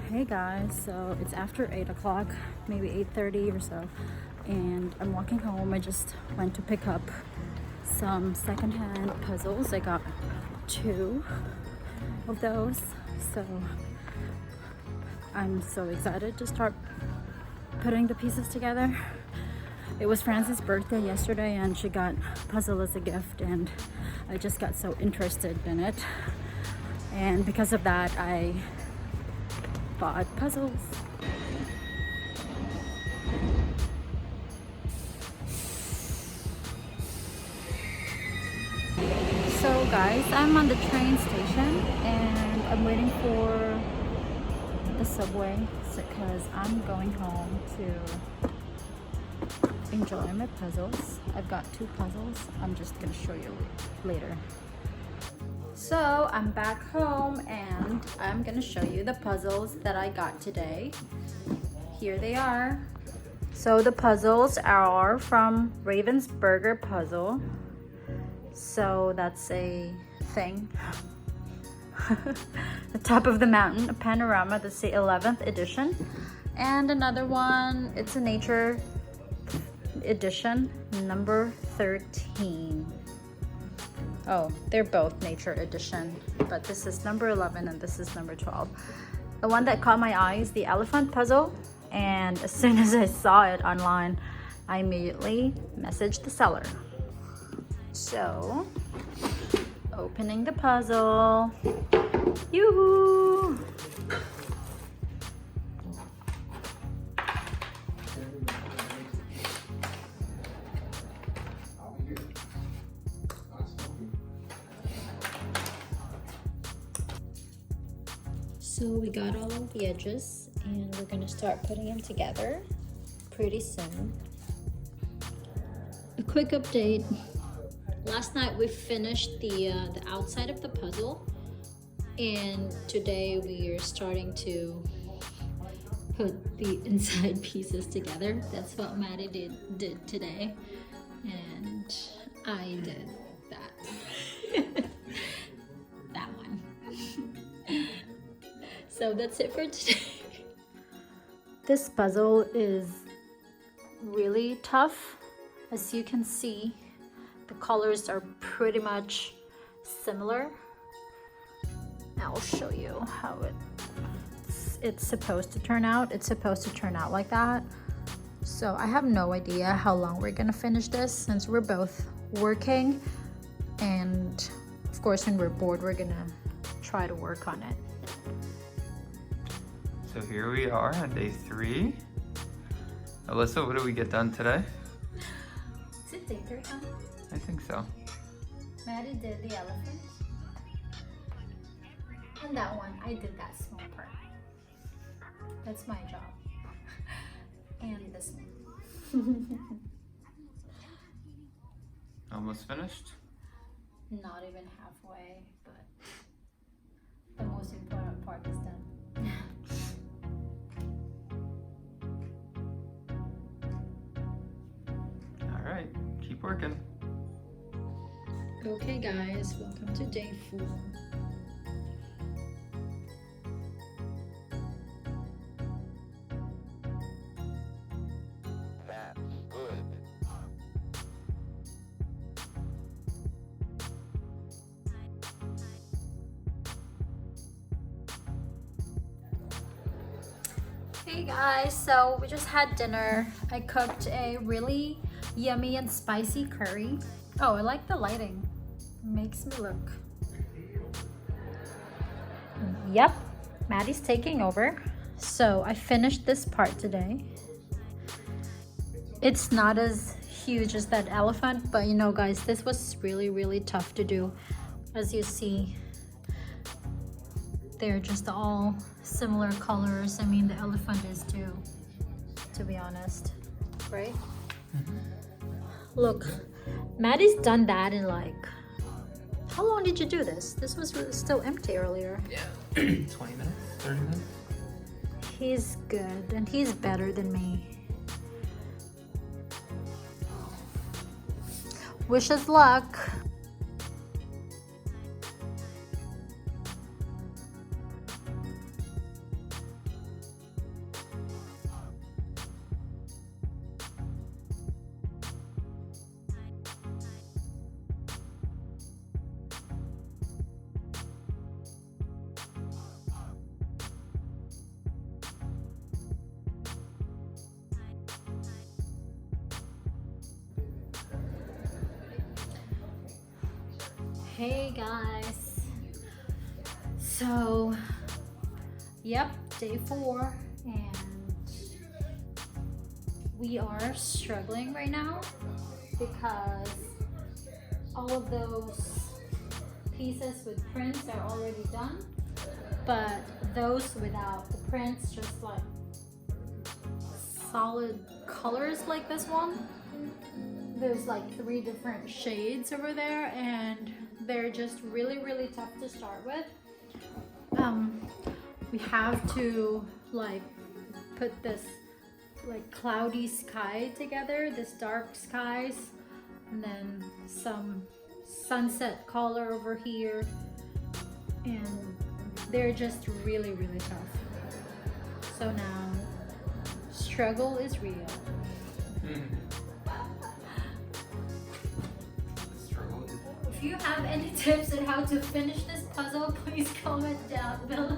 Hey guys, so it's after 8 o'clock, maybe 8:30 or so, and I'm walking home. I just went to pick up some secondhand puzzles. I got 2 of those, so I'm so excited to start putting the pieces together. It was Frances' birthday yesterday and she got a puzzle as a gift, and I just got so interested in it, and because of that I bought puzzles. So guys, I'm on the train station and I'm waiting for the subway because I'm going home to enjoy my puzzles. I've got 2 puzzles. I'm just gonna show you later. So I'm back home and I'm gonna show you the puzzles that I got today. Here they are. So the puzzles are from Ravensburger Puzzle. So that's a thing. The top of the mountain, a panorama, that's the 11th edition. And another one, it's a nature edition, number 13. Oh, they're both nature edition, but this is number 11 and this is number 12. The one that caught my eye is the elephant puzzle, and as soon as I saw it online, I immediately messaged the seller. So, opening the puzzle. Yoo-hoo! So we got all of the edges and we're gonna start putting them together pretty soon. A quick update. Last night we finished the outside of the puzzle, and today we are starting to put the inside pieces together. That's what Matty did today, and I did that. That one. So that's it for today. This puzzle is really tough. As you can see, the colors are pretty much similar. I'll show you how it's supposed to turn out. It's supposed to turn out like that. So I have no idea how long we're gonna finish this since we're both working. And of course, when we're bored, we're gonna try to work on it. So here we are on day 3. Alyssa, what did we get done today? Is it day 3? I think so. Matty did the elephant. And that one, I did that small part. That's my job. And this one. Almost finished? Not even halfway, but the most important part is done. All right, keep working. Okay guys, welcome to day 4. That's good. Hey guys, so we just had dinner. I cooked a really yummy and spicy curry. Oh, I like the lighting. It makes me look. Yep, Matty's taking over. So I finished this part today. It's not as huge as that elephant, but you know guys, this was really tough to do. As you see, they're just all similar colors. I mean, the elephant is too, to be honest, right? Look, Matty's done that in like, how long did you do this? This was still empty earlier. Yeah, 20 minutes, 30 minutes. He's good, and he's better than me. Wish us luck. Hey guys, so yep, day 4, and we are struggling right now because all of those pieces with prints are already done, but those without the prints, just like solid colors like this one, there's like 3 different shades over there, and they're just really tough to start with. We have to like put this like cloudy sky together, this dark skies, and then some sunset color over here, and they're just really tough. So now struggle is real. If you have any tips on how to finish this puzzle, please comment down below.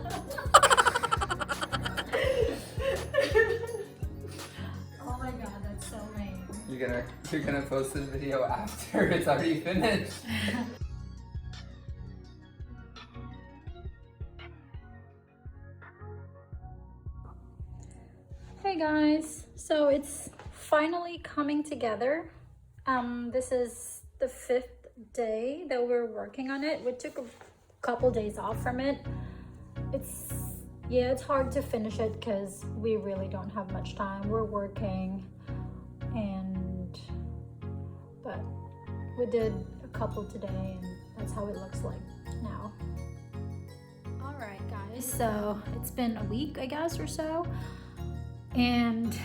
Oh my god, that's so lame. You're gonna post this video after it's already finished. Hey guys, so it's finally coming together. This is the 5th day that we're working on it. We took a couple days off from it. It's hard to finish it because we really don't have much time. We're working, but we did a couple today, and that's how it looks like now. All right guys, so it's been a week, I guess, or so, and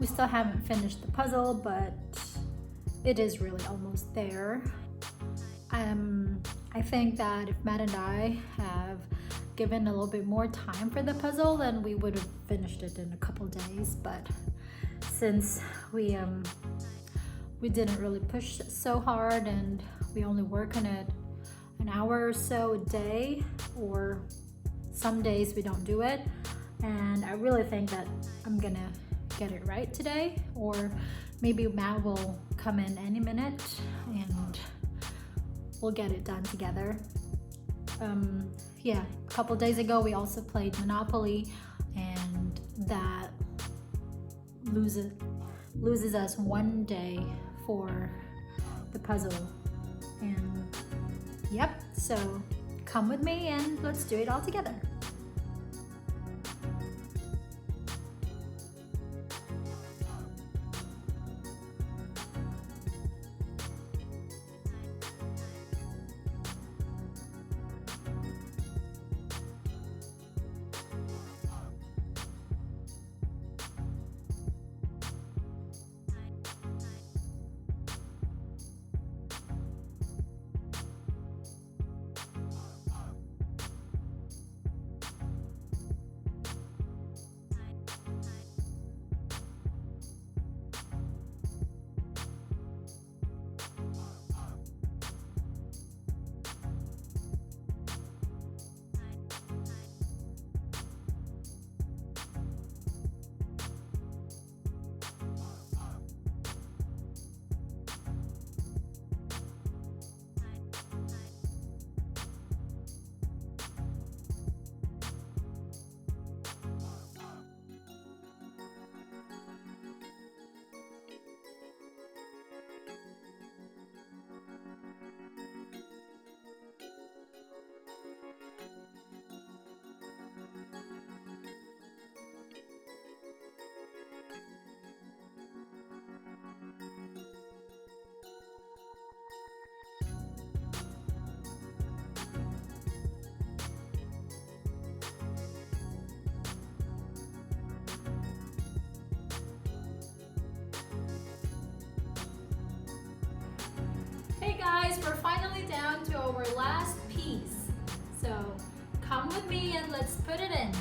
we still haven't finished the puzzle, but it is really almost there. I think that if Matt and I have given a little bit more time for the puzzle, then we would have finished it in a couple days, but since we didn't really push so hard, and we only work on it an hour or so a day, or some days we don't do it, and I really think that I'm gonna get it right today, or maybe Matt will come in any minute and we'll get it done together. Yeah, a couple days ago we also played Monopoly, and that loses us 1 day for the puzzle. And yep, so come with me and let's do it all together. Hey guys, we're finally down to our last piece. So come with me and let's put it in.